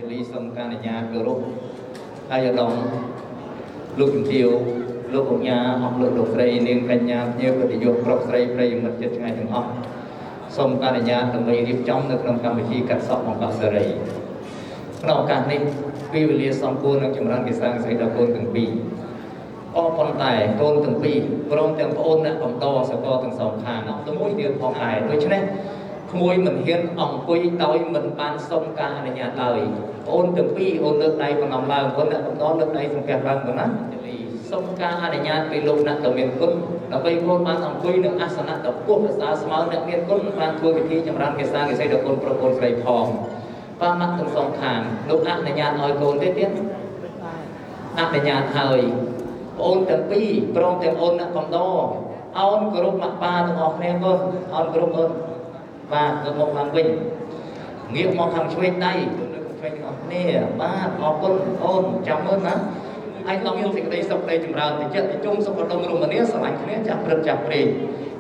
ជាលីសំកានញ្ញាគោរពហើយឧត្តមលោកជំទាវលោកកញ្ញាអស់លោកស្រីនាងកញ្ញាភ្ញៀវកិត្តិយសប្រុសស្រីប្រិយមិត្តជិតឆ្ងាយទាំងអស់សូមកានញ្ញាដើម្បីរៀបចំនៅក្នុងកម្មវិធីកាត់សក់បង្កប់សេរីក្នុងឱកាសនេះពេលវេលាសំគួរនឹងចម្រើនកិសាស្រីដល់កូនទាំងពីរប៉ុន្តែកូនទាំងពីរព្រមទាំងប្អូនអ្នកកំដរសកលទាំងសងខាងទៅមួយទៀតផងដែរដូច្នេះក្មួយមិនហ៊ានអង្គុយដោយមិនបានសុំការអនុញ្ញាតឡើយប្អូនទាំងពីរអូនលើកដៃបណ្ដំឡើងគាត់អ្នកកំដរលើកដៃសំពះឡើងទៅណាសុំការអនុញ្ញាតពីលោកអ្នកដ៏មានគុណដើម្បីកូនបានអង្គុយនឹងអាសនៈដ៏ខ្ពស់ប្រសើរស្មើអ្នកមានគុណបានធ្វើពិធីចម្រើនកិសាស្រីដល់កូនប្រុសកូនស្រីផងបានមកទាំងសងខាងលោកអនុញ្ញាតឲ្យកូនទេទៀតអនុញ្ញាតហើយប្អូនទាំងពីរព្រមទាំងអូនអ្នកកំដរអោនគោរពម៉ាក់ប៉ាទាំងអស់គ្នាកូនអោនគោរពអូនបាទទៅមកខាងវិញងាកមកខាងឆ្វេងដៃទៅនៅខាងឆ្វេងទាំងអស់គ្នាបាទអរគុណអូនចាំមើលណាហើយต้องមានសេចក្តីសុខក្តីចម្រើនទៅចិត្តជុំសុខដុមរមនាស្រឡាញ់គ្នាចាស់ព្រឹកចាស់ព្រេង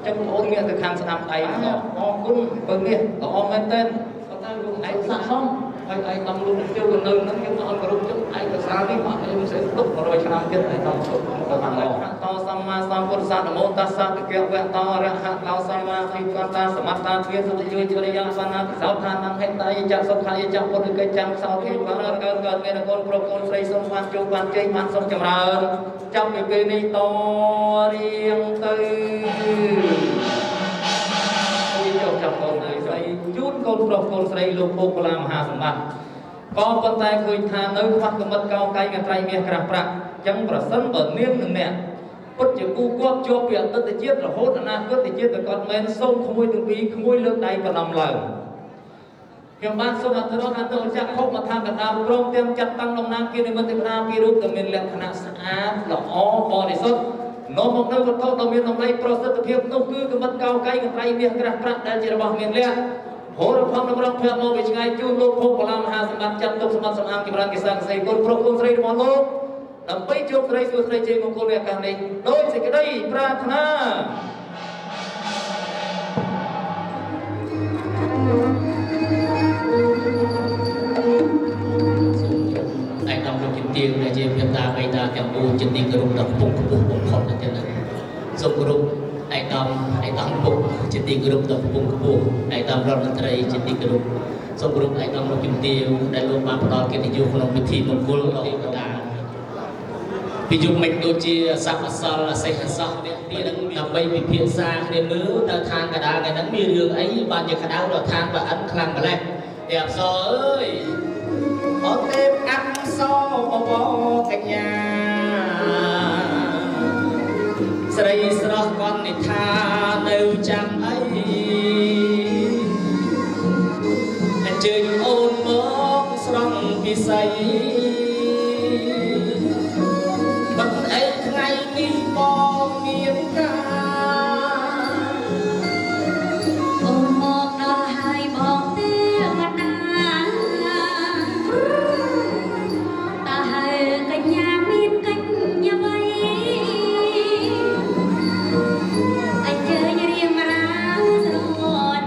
អញ្ចឹងបងអូនងាកទៅខាងស្ដាំដៃអរគុណពឹងនេះល្អមែនទែនប៉ុន្តែលោកឯងស័ក្តិសមហើយឯងតំលោកជឿទៅនៅនឹងខ្ញុំអត់គោរពជឹងឯងក៏សារនេះមកខ្ញុំសេចទុក100ឆ្នាំទៀតឯងតំទុកទៅបានល្អតសម្មាសម្ពុទ្ធសាសនមោតស្សៈតិកវៈតរហៈតោសម្មាធិវតាសមត្តាទ្វាសុតិយោជរិយាសនាសោថានហេតៃចសុខាយចពុទ្ធកិច្ចចាំសោធិបាកើតមានកូនប្រុសកូនស្រីសូមបានជួបបានជ័យបានសុខចម្រើនចាប់ពីពេលនេះតរៀងទៅចូលចាប់កូនស្រីជូនកូនប្រុសកូនស្រីលោកពុកកលាមហាសម្បត្តិក៏ប៉ុន្តែឃើញថានៅខ្វះគំនិតកោកៃកត្រៃមាសក្រាស់ប្រាក់អញ្ចឹងប្រសិនបើនាងនឹងអ្នកពុតជាគូគប់ជាប់ពីអតីតជាតិរហូតអនាគតជាតិទៅគាត់មែនសូមក្មួយទាំងពីរក្មួយលើកដៃបណ្ដំឡើងខ្ញុំបានសូមអធិរោអន្តរចាក់ខុសមកថាកណ្ដាលព្រមទាំងចាត់តាំងតំណាងគិរិមិត្តទេវតាពីររូបដែលមានលក្ខណៈស្អាតល្អបរិសុទ្ធនាំមកនៅវត្ថុដ៏មានតម្លៃប្រសិទ្ធភាពនោះគឺគំនិតកោកៃកត្រៃមាសក្រាស់ប្រាក់ដែលជារបស់មានលក្ខហូរផំនំរងភ័ក្រមកពីឆ្ងាយជូនលោកភពបលាមហាសម្បត្តិចាត់ទុកសម្បត្តិសម្អាងចម្រើនកិសាស្រីកូនប្រុសកូនស្រីរបស់លោកដើម្បីជួបស្រីសួស្តីជ័យមង្គលនៅឱកាសនេះដោយសេចក្តីប្រាថ្នាឯកឧត្តមលោកជំទាវដែលជាមេត្តាបៃតាទាំង4ជាទីគោរពដ៏ខ្ពង់ខ្ពស់បំផុតទៅទៀតណាសូមគោរពឯកឧត្តមពុកជាទីគោរពដ៏ខ្ពង់ខ្ពស់ឯកឧត្តមរដ្ឋមន្ត្រីជាទីគោរពសូមគោរពឯកឧត្តមលោកជំទាវដែលលោកបានផ្ដល់កិត្តិយសក្នុងពិធីមង្គលដ៏ឧត្តាពីយុគមិញដូចជាស័ក្តិអសលអសេះអសោះនេះនឹងដើម្បីពិភាក្សាគ្នាមើលតើឋានកដាលថ្ងៃហ្នឹងមានរឿងអីបានជាក្តៅដល់ឋានបើអិនខ្លាំងម្ល៉េះទេអប្សរអើយអត់ទេអប្សរបបកញ្ញាស្រីស្រស់កននិថានៅចាំអីអញ្ជើញអូនមកស្រង់ពិសីបាត់អីថ្ងៃនេះបងមានការអូនមកដល់ហើយបងទេវតាតើហើយកញ្ញាមានកញ្ញាអ្វីអញ្ជើញរៀងរាវស្រ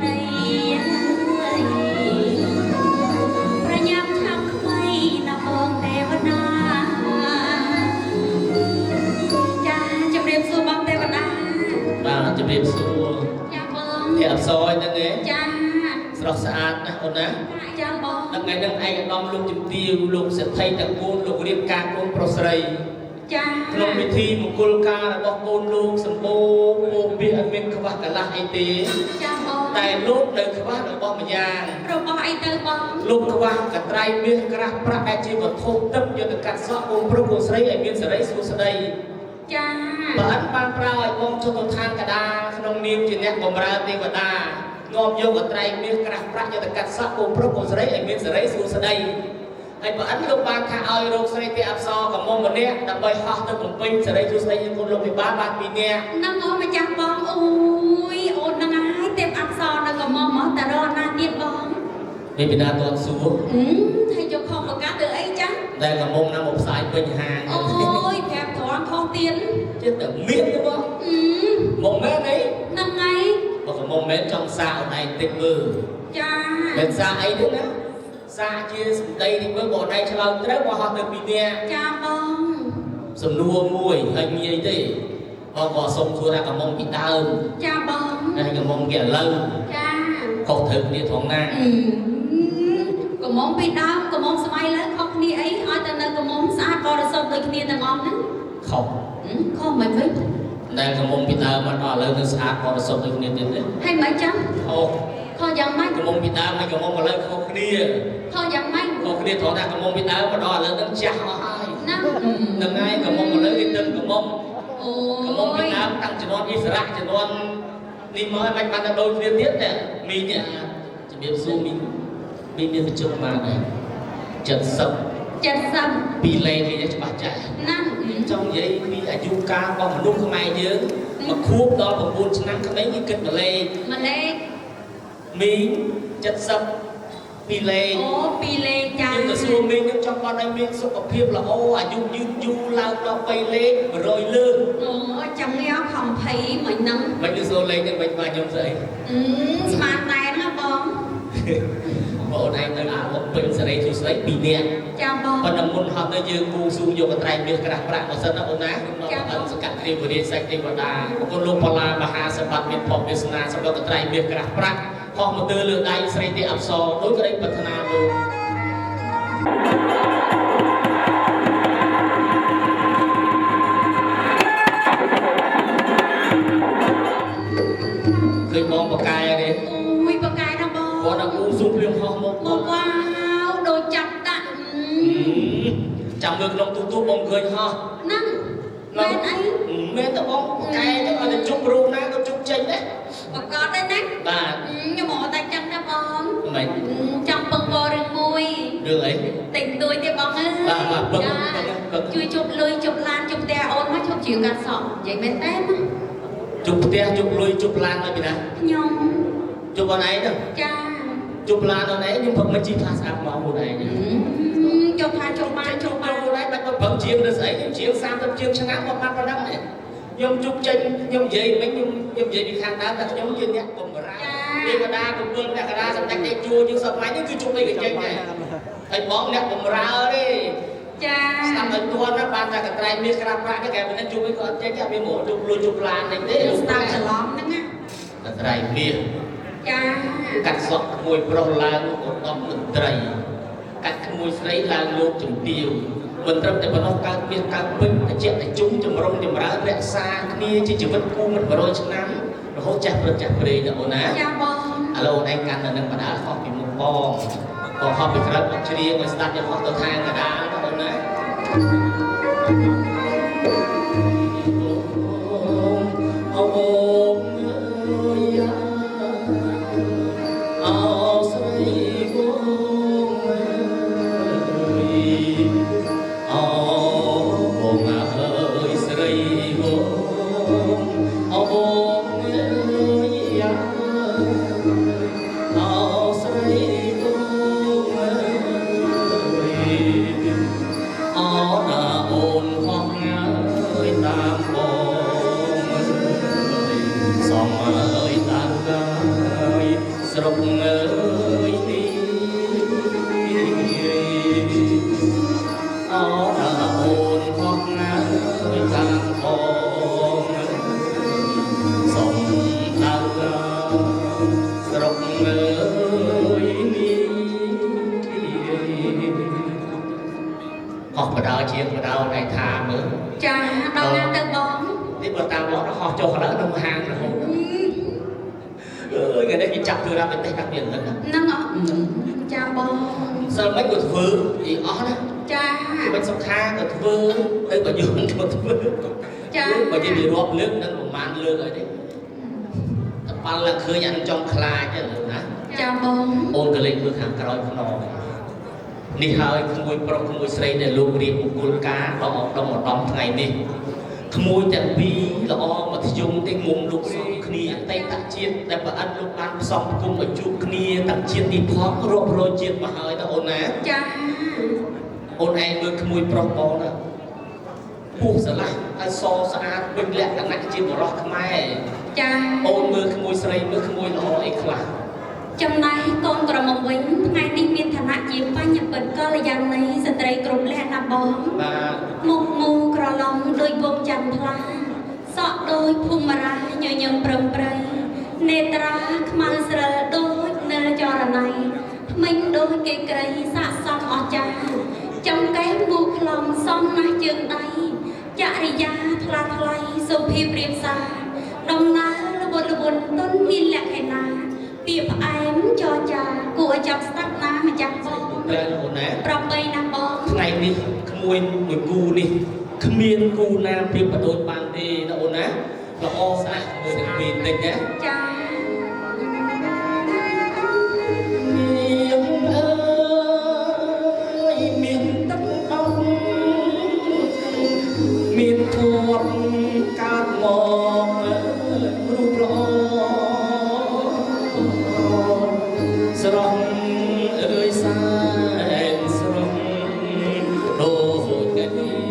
ដីប្រញាប់ឆាប់ខ្វៃណាបងទេវតាចាជំរាបសួរបងទេវតាបាទជំរាបសួរចាបងទេអប្សរហ្នឹងឯងចាស្រស់ស្អាតណាស់អូនណាចាបងថ្ងៃហ្នឹងឯកឧត្តមលោកជំទាវលោកសេដ្ឋីទាំង4លោករៀបការកូនប្រុសស្រីចាក្នុងពិធីមង្គលការរបស់កូនលោកសម្បូរពោពាក្យអត់មានខ្វះកន្លះអីទេចាបងតែលោកនៅខ្វះរបស់ម្យ៉ាងរបស់អីទៅបងលោកខ្វះកត្រៃមាសក្រាស់ប្រាក់ដែលជាវត្ថុទឹកយកទៅកាត់សក់កូនប្រុសកូនស្រីឲ្យមានសិរីសួស្តីចាបើអត់បានប្រើឲ្យបងចុះទៅឋានកដាលក្នុងនាមជាអ្នកបម្រើទេវតានាំយកកត្រៃមាសក្រាស់ប្រាក់យកទៅកាត់សក់កូនប្រុសកូនស្រីឲ្យមានសិរីសួស្តីហើយបើអត់លោកបានថាឲ្យរោគស្រីទេអប្សរកំមុំម្នាក់ដើម្បីហោះទៅបំពេញសិរីសួស្តីយើងគុណលោកវិបាលបាន2នាក់ហ្នឹងអូម្ចាស់បងអូយអូនហ្នឹងហើយទេអប្សរនៅកំមុំមកតារណាទៀតបងនេះពីណាតន់សួរហើយយកខំប្រកាសទៅអីចឹងតែកំមុំណាមកផ្សាយពេញហាងអូយប្រាប់ត្រង់ខុសទៀតចិត្តតែមានទេបងមកមែនអីហ្នឹងហើយបើកំមុំមែនចង់សាអូនឯងតិចមើលចាមិនសាអីទេណា xa chia đây thì với bộ này cho lâu rất qua họ được bị nè cha bông sầm nua mùi hình như thế họ bỏ sông xuống ra cả mông bị đau cha bông đây cả mông kẻ lâu cha không thực địa thoáng na có món bị đau có món smile lớn không đi ấy ở trên đây có món xa có được xong tới kia thằng ngon đấy không mày biết đây cả mông bị đau mà đỏ lớn nó xa có được xong tới kia tiền đấy hay mấy trăm không thôi chẳng mấy cả mông bị đau mấy cả mông mà lớn không đi thôi chẳng mấy không đi thoáng ra cả mông bị đau mà đỏ lớn nó chả hai đừng ai cả mông mà lớn đi chân cả mông Việt Nam tăng cho nó Israel cho nó đi mới mạnh ban là đôi liên tiếp này mình nhỉ chỉ biết du mình biết chụp mà này chật sập bị lệ thì cho bà chạy trong giấy bị aju ca con lúc không ai nhớ mà khúc đó bằng 4 năm cái mấy cái kịch mà lệ mình chật sập bị lệ cha nhưng mà xưa mình nhưng trong con anh mình số có phiệp là ô du lao nó bay lên rồi lương chẳng nghe không thấy mình nâng mình được số lên nhưng mình vào nhom dậy smart tay nó bóng bộ này tới một bình sẽ đây chú sẽ bị nè cha bóng còn là môn học tới dương ngu su vô cái trai biết cái đặc bạc của sân nó ổn á nó ẩn sự cạnh riêng của điện sạch tiền của ta con lô pala baha sebat miền phong việt nam sau đó cái trai biết cái đặc bạc họ một từ lừa đáy sẽ đi áp so đối với đây bật thana luôn khơi bom bạc cài đi ui bạc cài đâu bom có đang u dung riêng họ một wow đồ chặt tạ chạm được lòng tu bom khơi ho năng mến ấy mến tao bom cài tao là chụp rùa na có chụp chân đấy bạc có đấy nè bà nhưng mà tay chân đó bom mày trong bông bò rừng mùi đường ấy tình tôi thì bom ơi chui chụp lưới chụp lan chụp tè ôn mới chụp chiều cả sọ vậy bên tép chụp tia chụp lùi chụp lan là gì nè nhung chụp con ấy đâu cha chụp lan con ấy nhưng mà mới chỉ phá sạp máu một này chụp hai chụp ba chụp ba chụp đấy bắt vẫn chiếng được ấy nhưng chiếng sam tập chiếng sáng áo một năm này nhung chụp chân nhung gì mấy nhung gì bị khang đá đặt nhung gì nhá cùng ra đi cả đa cùng vươn cả đa xong đánh chua nhưng sao máy những cứ chụp đây cái chân này thầy bóng nè cùng ra đi cha sao mình tuôn nó ban ra cái trai miếng cái rap cái kẹp mình chụp cái con chân cái mổ chụp lùi chụp lan này thế lúc ta sẽ lóm đó nha cái trai miếng cha cắt sọt mùi pro lan của con mình trai cắt mùi sấy lan luôn chừng tiêu mình trong để nó cao miếng cao pin để chuyện để chúng chừng rong chừng ra rẽ xa kia chỉ chừng vẫn cu mình vào đôi chân nắm rồi hốt chặt bề là ổn á alo anh căn là nâng mà đã học bị một con còn học bị rất là chia người start nhập học từ thang là đã ổn á học ở đâu chiếc ở đâu này thà nữa cha đâu ngang tên bóng đi bữa tao bỏ nó học cho họ đỡ đông hàng rồi người đây bị chặt từ ra bên tay đặc biệt hơn năng ọ cha bóng sao mấy người vư thì ó đó cha bên sông Kha người vư đây có nhiều người vư cha bởi vì bị rót nước nên một màn lương rồi đấy tập ban là khơi nhận trong khai chứ hả cha bóng ôn cái lên bước hàng cõi không nọ đi hơi không mùi pro không mùi sấy để luôn đi một côn cá đó trong một đống ngày đi không mùi chẳng bi là o mà dùng cái ngụm lục xong kia tay tạc chiết để mà ăn lục ăn xong cùng ở chụp kia tạc chiết đi phó rồi chiết mà hơi ta ôn á cha ôn ai được không mùi pro bó nữa buộc sẽ lại ai so xa bên lẹ cả nãy chiết một lọ không ai cha ôn mưa không mùi sấy mưa không mùi lọ ấy khla ចំណែកកូនក្រមុំវិញថ្ងៃនេះមានឋានៈជាបញ្ញបិទ្ធកល្យាណីស្ត្រីគ្រប់លក្ខណៈបងមុខមូក្រឡំដោយវងច័ន្ទថ្លាសក់ដោយភូមិរាញញឹមប្រឹងប្រៃនេត្រាខ្មៅស្រិលដូចនិលចរណៃថ្មិញដូចគេក្រីសាកសមអស្ចារ្យចំកែមូខ្លំសំណាស់ជើងដៃចរិយាថ្លាថ្លៃសុភីព្រាបសាដំណើរល្វត់ល្វន់ទុនមានលក្ខណៈពាក្យផ្អែមចរចាគួរឲ្យចាប់ស្ដាប់ណាម្ចាស់បងប្របីណាបងថ្ងៃនេះក្មួយមួយគូនេះគ្មានគូណាប្រៀបប្រដូចបានទេណាអូនណាល្អស្អាតមើលទាំងពីរតិចណាចាមានទឹកអងមានធម៌កើតមករូបល្អស្រស់អើយសែនស្រស់ដូចកានី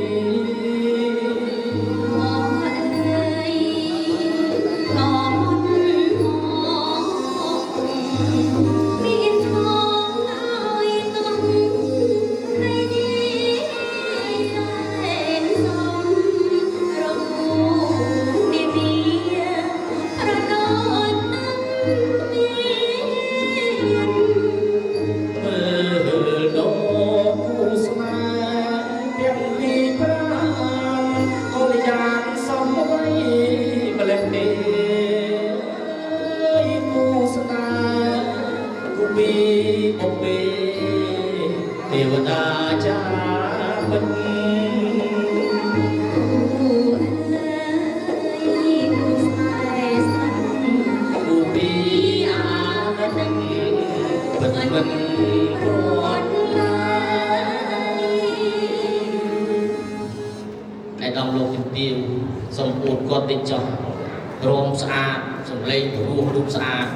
រោមស្អាតសម្លេងព្រោះរូបស្អាត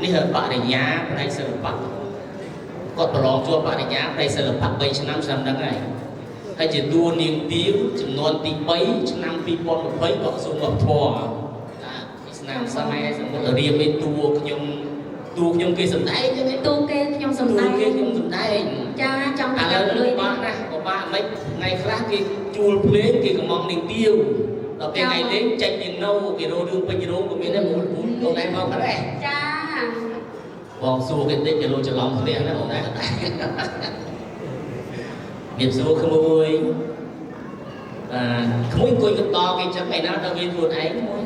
នេះបរិញ្ញាផ្នែកសិល្បៈគាត់ប្រឡងជាប់បរិញ្ញាផ្នែកសិល្បៈ3ឆ្នាំហ្នឹងហើយជាតួនាងទាវចំនួនទី3ឆ្នាំ2020ក៏ក្រសួងវប្បធម៌តាស្នាមសម័យសមុទ្ររៀបឯតួខ្ញុំគេសម្ដែងចឹងតួគេខ្ញុំសម្ដែងចាចង់ឥឡូវលុយបាក់ណាពិបាកមិនថ្ងៃខ្លះគេជួលភ្លេងគេកំងនាងទាវដល់ពេលថ្ងៃលេងចេញជាងនៅគេរោរឿងពេញរោងក៏មានដែរមូលបងឯងមកដែរចាបងសួរគេតិចគេលោច្រឡំគ្នាណាបងឯងមានសួរក្មួយក្មួយអង្គុយកន្តគេចិត្តឯណាដល់វាខ្លួនឯងក្មួយ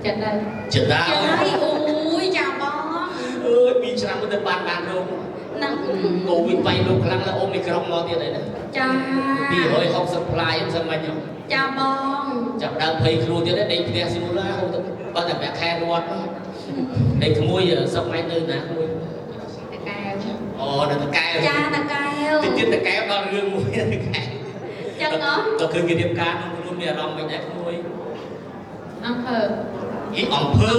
ចិត្តដែរអូយចាបងអើយ2ឆ្នាំទៅបានរោងហ្នឹងកូវីដវាយលោកខ្លាំងแล้วអូមីក្រុងមកទៀតហើយណាចា260ផ្លាយមិនមិនចាបងចាប់ដើមភ័យគ្រូទៀតដេកផ្ទះស្រួលណាហូបទៅបើតែប្រាក់ខែរត់ដេកក្មួយសុកម៉ែទៅណាក្មួយតកែវអូនៅតកែវចាតកែវតិចតកែវដល់រឿងមួយតកែវចឹងហ៎ក៏គឺគេរៀបការក្នុងខ្លួនមានអារម្មណ៍មិនដែរក្មួយអង្គភើអង្គភើ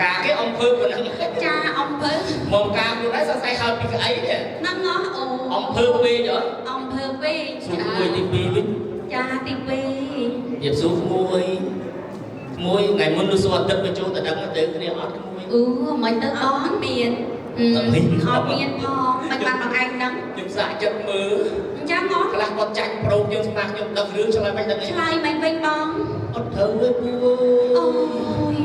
ការគេអង្គភើប៉ុណ្ណឹងចាអង្គភើមកការខ្លួនឯងសរសៃហើយពីក្អីហ្នឹងហ៎អូអង្គភើពេកហ៎អង្គភើពេកសួរមួយទី2វិញចាទី2និយាយសួរមួយថ្ងៃមុននោះសួរទឹកបញ្ចូលតដឹងទៅគ្នាអត់មួយមិនទៅអត់មានអត់មានផងមិនបានបងឯងដឹងខ្ញុំសាកចិត្តមើលអញ្ចឹងហ៎ខ្លះគាត់ចាញ់ប្រូខ្ញុំស្មាខ្ញុំដឹងរឿងឆ្លើយមិនដឹងឆ្លើយមិនវិញបងអត់ត្រូវទេពូអូយ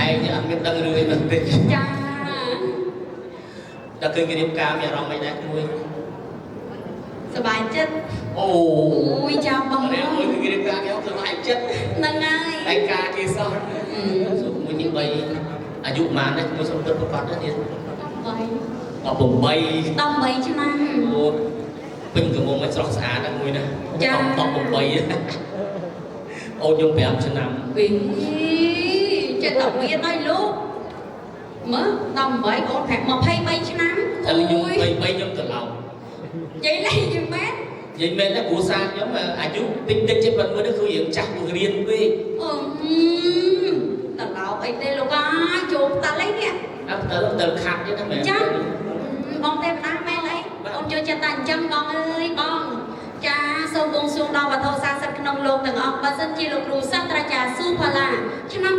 ឯងអត់មានដឹងរឿងមិនទេចាដល់គឺគេរៀបការមានអារម្មណ៍មិនដែរមួយសบายចិត្តអូយចាំបងគេរៀបការគេសบายចិត្តហ្នឹងហើយតែការគេសោះមួយទី3អាយុប៉ុន្មានដែរមួយសុំទឹកប្រកាសទៀត18 18ឆ្នាំអូពេញកំមុំឲ្យស្រស់ស្អាតណាមួយណាចា18អូនយក5ឆ្នាំចេះតែមានហើយលោកមើល18អូនប្រាប់23ឆ្នាំឥឡូវខ្ញុំ23ខ្ញុំទៅឡោនិយាយលេងយីមែននិយាយមែនណាគ្រូសាស្ត្រខ្ញុំអាយុតិចជាប៉ុណ្្នឹងគឺរៀងចាស់ព្រោះរៀនពេកតឡោអីទេលោកអាជួបតាលេងនេះអត់ទៅខាត់ទេណាមែនចាបងទេតាមែនអីអូនចូលចិត្តតែអញ្ចឹងបងអើយបង ចាសូមបួងសួងដល់វត្ថុស័ក្តិសិទ្ធិក្នុងលោកទាំងអស់បើសិនជាលោកគ្រូសាស្ត្រាចារ្យស៊ូផាឡាឆ្នាំ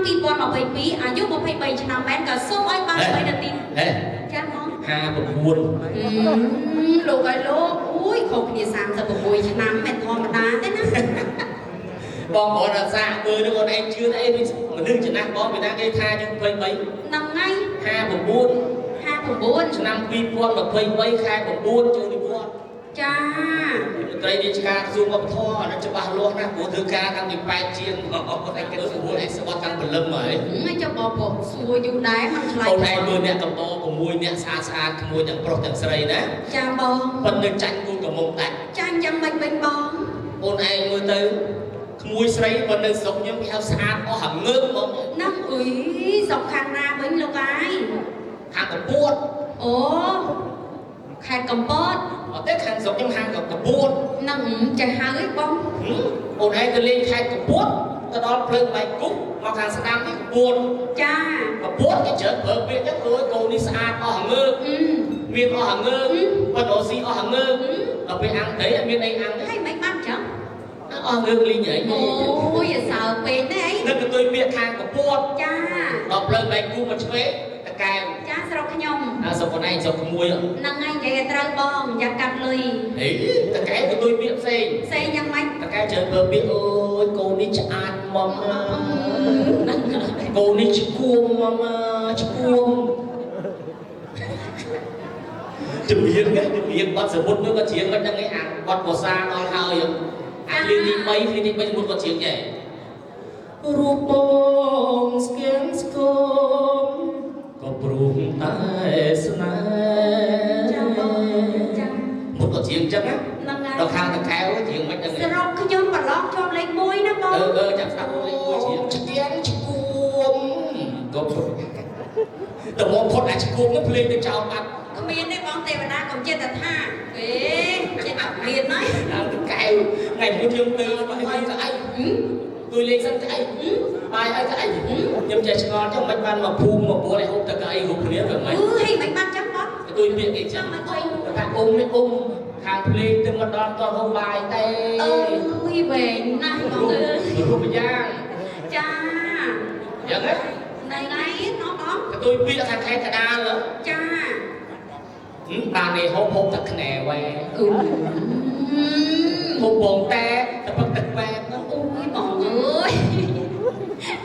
2022អាយុ23ឆ្នាំមែនក៏សូមឲ្យបាន3នាទីចាហ្មង59លោកឲ្យលោកអូយខុសគ្នា36ឆ្នាំមិនធម្មតាទេណាបងប្អូនអាសាមើលនឹងអូនឯងជឿអីមនុស្សចំណាស់បងពីណាគេថាយើង23ហ្នឹងហើយ59ឆ្នាំ2023ខែ9ចូលនិវត្តន៍ចាត្រីរាជការក្រសួងវប្បធម៌អានេះច្បាស់លាស់ណាព្រោះធ្វើការតាំងពី8ជាងតែគេសួរឯងស្បត់តាំងព្រលឹមហើយចុះបងប្អូនសួរយូរដែរមិនឆ្លើយអូនឯងមើលអ្នកកំដរ6អ្នកស្អាតក្មួយទាំងប្រុសទាំងស្រីណាចាបងប៉ុន្តែចាញ់គូកំមុំដាច់ចាញ់យ៉ាងម៉េចវិញបងអូនឯងមើលទៅក្មួយស្រីប៉ុន្តែស្រុកខ្ញុំគេហៅស្អាតអស់ហើយងើបហ្មងណាស់អុយស្រុកខាងណាវិញលោកអាយខាងកំពតអូខេត្តកំពតអត់ទេខាងស្រុកខ្ញុំខាងកំពតហ្នឹងចេះហៅអីបងអូនឯងទៅលេងខេត្តកំពតទៅដល់ភ្លើងបែកគុកមកខាងស្ដាំនេះកំពតចាកំពតគេជើប្រើពាក្យចឹងអើយកូននេះស្អាតអស់ហើយងើបមានអស់ហើយងើបប៉ុន្តែអូស៊ីអស់ហើយងើបដល់ពេលអាំងត្រីអត់មានអីអាំងទេហើយមិនបានចឹងអស់ងើបលីងហីអូយអាសើពេកទេអីនឹកទៅទួយពាក្យខាងកំពតចាដល់ភ្លើងបែកគុកមកឆ្វេងតកែវចាស្រុកខ្ញុំស្រុកខ្លួនឯងស្រុកក្មួយហ្នឹងហើយនិយាយឲ្យត្រូវបងយ៉ាកាត់លុយហេតកែទៅទួយពាក្យផ្សេងយ៉ាងម៉េចតកែជើប្រើពាក្យអូយកូននេះឆ្អាតមកកូននេះឈួមមកឈួមជំនាញបាត់សមុទ្រនោះក៏ច្រៀងមិនដឹងឯអាបាត់ភាសាដល់ហើយអាឃ្លីទី3សមុទ្រក៏ច្រៀងដែររូបបងស្គាំងស្គមក៏ព្រមតែស្នេហ៍ចាំបងចាំមុខក៏ច្រៀងចឹងណាដល់ខាងតកែវច្រៀងមិនដឹងស្រុកខ្ញុំប្រឡងជាប់លេខ1ណាបងចាំស្ដាប់លេខ1ច្រៀងឆ្កៀងឈួមក៏ព្រមតែមកផុតអាឈួមនោះភ្លេងទៅចោលបាត់គ្មានទេបងទេវតាកុំចិត្តថាចិត្តអត់មានហើយដល់តកែវថ្ងៃមួយយើងទៅបាយស្អែកទួយលេងសិនស្អែកបាយឲ្យស្អែកខ្ញុំចេះឆ្ងល់ចឹងមិនបានមកភូមិមកពួរឲ្យហូបទឹកអីហូបគ្នាទៅមិនហីមិនបានចឹងបងទួយពាក្យអីចឹងថាអ៊ំនេះខាងភ្លេងទៅមកដល់តហូបបាយទេអូយវែងណាស់បងអើយរូបយ៉ាងចាយ៉ាងណាណៃណៃណោះបងទួយពាក្យខាងខេត្តកដាលចាបាននេះហូបទឹកខ្នែវ៉ែហូបបងតែទឹកពឹកទឹកវ៉ែអូយបងអើយ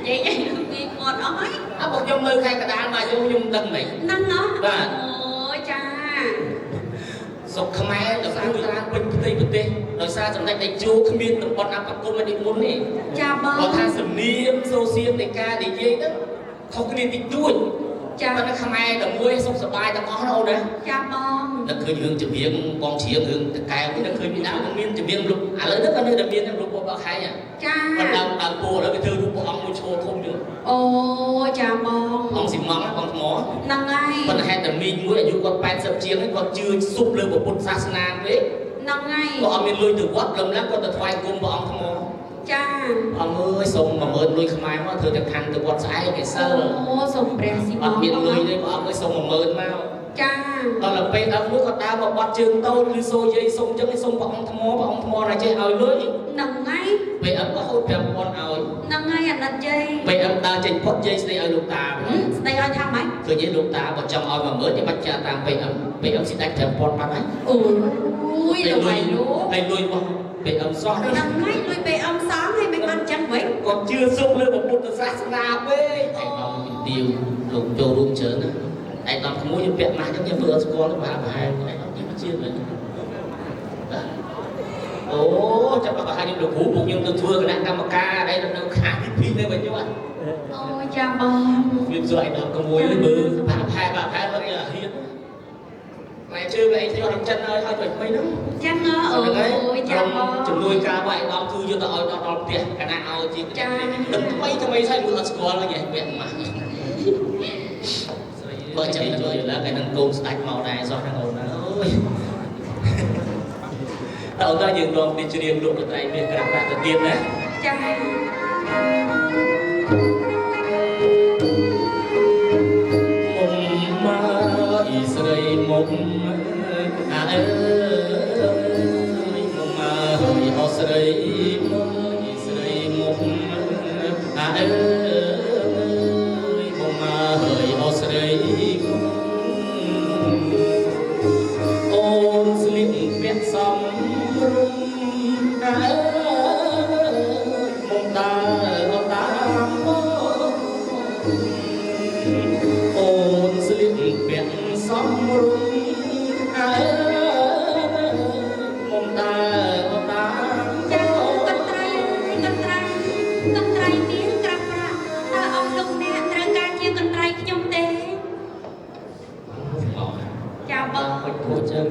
និយាយឲ្យវាអត់អស់ហើយអើបងខ្ញុំនៅខេត្តកដាលមកខ្ញុំដឹងមិនហ្នឹងណោះបាទអូយចាស្រុកខ្មែរដោយសារត្រាពេញប្រទេសដោយសារចំណុចដៃជួគ្មានតំបន់អបគមនេះមុនទេចាបងគាត់ថាសំនៀងសូសៀងនៃការនិយាយហ្នឹងខុសគ្នាតិចតួចចាប៉ុន្តែខ្មែរតែមួយសុខសប្បាយទាំងអស់អូនណាចាបងនឹកឃើញរឿងចម្រៀងបងច្រៀងរឿងតកែវនេះនឹកឃើញពីដើមមានចម្រៀងរូបឥឡូវនេះក៏នៅតែមានរូបបបខែចាប៉ុន្តែដើមពូឥឡូវគេធ្វើរូបព្រះអង្គមួយឈរធំទៀតអូចាបងអង្គស៊ីម៉ងបងថ្មហ្នឹងហើយប៉ុន្តែហេតុតែមីងមួយអាយុគាត់80ជាងគាត់ជឿស៊ុបលើពុទ្ធសាសនាពេកហ្នឹងហើយគាត់អត់មានលុយទៅវត្តព្រមឡើងគាត់ទៅថ្វាយគុំព្រះអង្គថ្មចាអង្គអើយសូម10000លុយខ្មែរមកធ្វើតែខណ្ឌទៅវត្តស្អែកគេសិលអូសូមព្រះស៊ីអត់មានលុយទេព្រះអង្គអើយសូម10000មកចាដល់ពេលដល់នោះគាត់ដើរមកបាត់ជើងតូចឬសូយាយសុំចឹងសុំព្រះអង្គថ្មណាចេះឲ្យលុយហ្នឹងហើយពេលអត់ក៏ហូត5000ឲ្យហ្នឹងហើយអាណិតយាយពេលអត់ដើរចេញផុតយាយស្ដីឲ្យលោកតាស្ដីឲ្យថាម៉េចឃើញយាយលោកតាបើចង់ឲ្យ10000យាយបាច់ចាតាមពេលអត់ស៊ីដាច់5000បាត់ហើយអូយលោកហើយលោកហើយលុយរបស់ពេលអត់សោះហ្នឹងហើយលុយពេលអត់សោះហើយមិនបានចឹងវិញគាត់ជឿសុខលើពុទ្ធសាសនាពេកឯកឧត្តមទាវលោកចូលរួមច្រើនណាឯកឧត្តមក្មួយខ្ញុំពាក់ម៉ាស់ចឹងខ្ញុំធ្វើអត់ស្គាល់ទៅប្រហែលឯកឧត្តមខ្ញុំជឿមែនអូចាំបើហើយខ្ញុំលោកគ្រូពួកខ្ញុំទៅធ្វើគណៈកម្មការដែលនៅខាងទី2នេះវិញយល់អូចាំបងខ្ញុំសួរឯកឧត្តមក្មួយមើលប្រហែលមករៀនម៉ែជឿតែឯងយកដល់ចិនឲ្យទៅថ្មីហ្នឹងចឹងអូយចាំបងជំនួយការរបស់ឯកឧត្តមគឺយកទៅឲ្យដល់ផ្ទះគណៈឲ្យជាចាថ្មីស្អីមើលអត់ស្គាល់ហ្នឹងពាក់ម៉ាស់បើចាំជួយឡើងឯនឹងកូនស្ដាច់មកដែរសោះហ្នឹងអូនអើយតើតើយើងនាំពីជ្រៀងលោកត្រៃមានក្រាស់ប្រាក់ទៅទៀតណាចាមកស្រីមុខអើយមក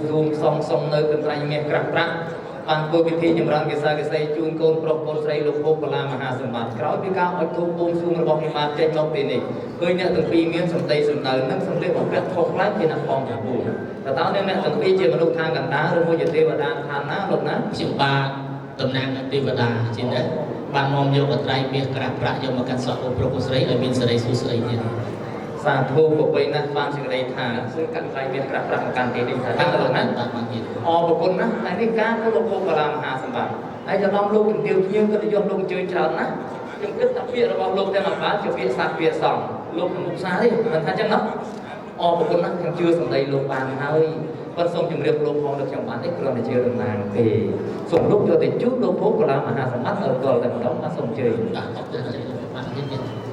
ស៊ូមសំនៅកន្ត្រៃមាសក្រាស់ប្រាក់បានធ្វើពិធីចម្រើនកិសាកិស័យជូនកូនប្រុសកូនស្រីលោកភពកលាមហាសម្បត្តិក្រោយពីការអុជធូបបួងសួងរបស់ខ្ញុំបានចេញមកពីនេះឃើញអ្នកទាំងពីរមានសម្ដីសម្ដៅនិងសម្លៀកបំពាក់ខុសប្លែកពីអ្នកផងទាំងពួងតើតើអ្នកទាំងពីរជាមនុស្សខាងកណ្ដាលឬមួយជាទេវតាឋានណាលោកណាខ្ញុំបាទតំណាងទេវតាជាណាបាននាំយកកន្ត្រៃមាសក្រាស់ប្រាក់យកមកកាត់សក់កូនប្រុសកូនស្រីឲ្យមានសេរីសួស្តីទៀតសាធុប្របីណាស់បានសេចក្តីថាซึ่งកន្ត្រៃមាសក្រាស់ប្រាក់កាន់ទីនេះថាតាំងលោកណាបានទៀតអរគុណណាស់តែនេះការcủaលោកភពកលាមហាសម្បត្តិហើយចំណងលោកជំទាវភ្ញៀវក៏យកលោកអញ្ជើញច្រើនណាស់ខ្ញុំគិតថាពាក្យរបស់លោកទាំងអស់បាទជាពាក្យសាស្ត្រពាក្យសំលោកមិនមុខសារទេមិនថាចឹងណាអរគុណណាស់ខ្ញុំជឿសម្ដីលោកបានហើយប៉ុន្តែសូមជម្រាបលោកផងលោកខ្ញុំបានទេគ្រាន់តែជឿដំណើរទេសូមលោកយកទៅជួបលោកភពកលាមហាសម្បត្តិឲ្យទាល់តែម្ដងបាទសូមអញ្ជើញបាទអរគុណបាទទៀត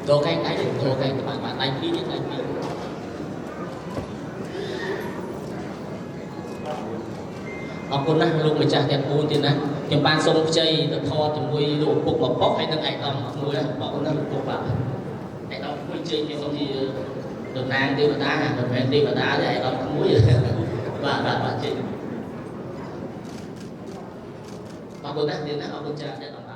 đồ cái này đồ cái bạn đánh khí nhất đánh khí ông con năng luôn mà trả tiền mua tiền này nhưng ban sông chơi được thò từ mùi đồ phục mà bóc hay là ngày tầm mùi này bảo con năng phục bạn ngày tầm mùi chơi thì không thì được nàng đi vào đá được phải đi vào đá để tầm mùi và chơi ông con năng tiền này ông con trả để tầm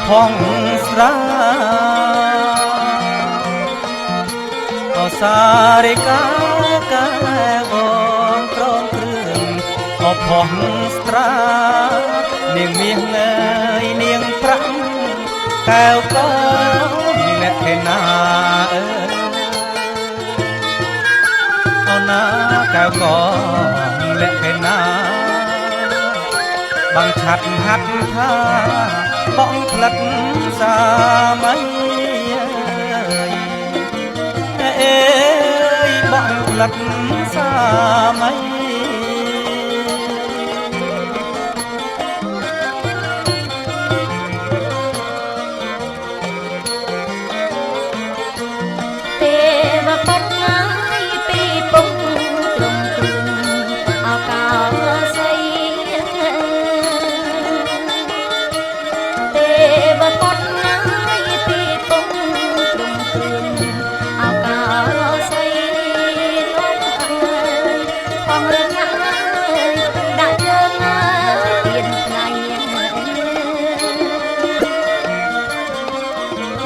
phong ra sa re ka vong trong krương phong ra niềng miếng ơi niềng prang cao có lẹ thế na na cao có lẹ thế na bằng chặt hát tha bóng lật ra mấy ơi bóng lật ra mấy tê và bóng ai pi bóng trùng trùng ao cao xây và con nái pi bông trùng trùng ao cao xây con lên ơi đã chơi tiền này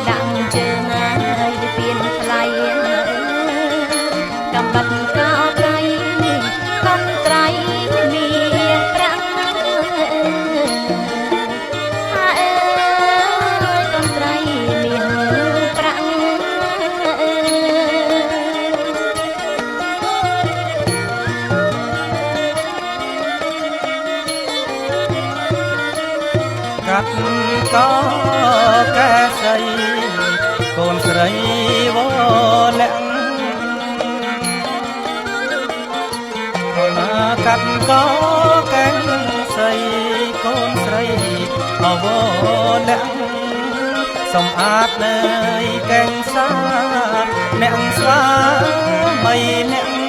đang chơi tiền này cầm bát cao cây con trai mi trắng có cái xây con sấy vô lặng mà cắt có cánh xây con sấy vô lặng sông át nơi cánh xa nẹng xa mây nẹng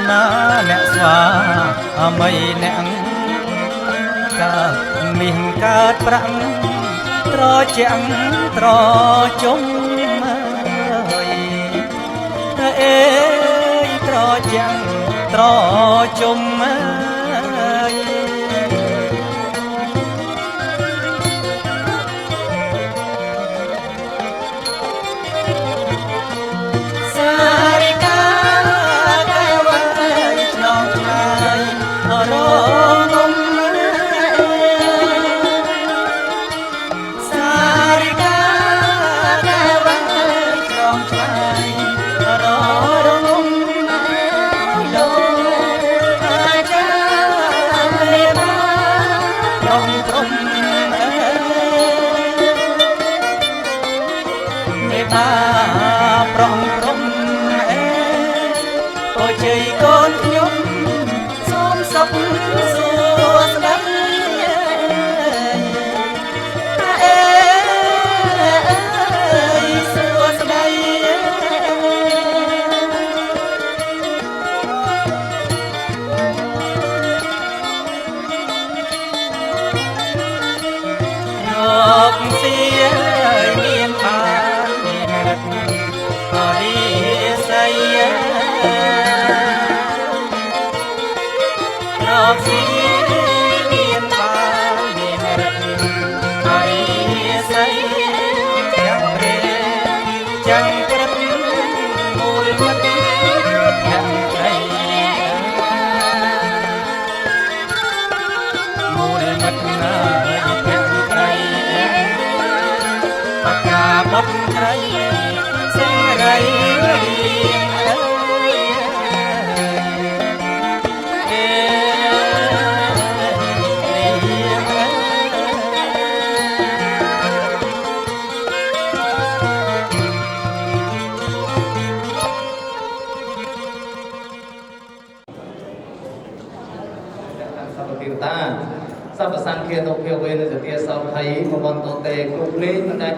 na nẹng xa mây nẹng miền cát prang tro chẳng tro chung ចាំត្រជុំប្រងព្រំអើជ័យកូនខ្ញុំសូមសុខសួស្ដីអើយសួស្ដីរកសៀមានបានអរិស័យរកស៊ីមានបានមានរិទ្ធអរិស័យចាំព្រះចាំព្រឹកមូលមិត្តចាំត្រីមូលមិត្តណាចាំត្រីបកាបត់ត្រីសេរីសពសង្ឃានុភាវេនសទាសោថៃមកបន្តតេគ្រប់លេងមិនដែល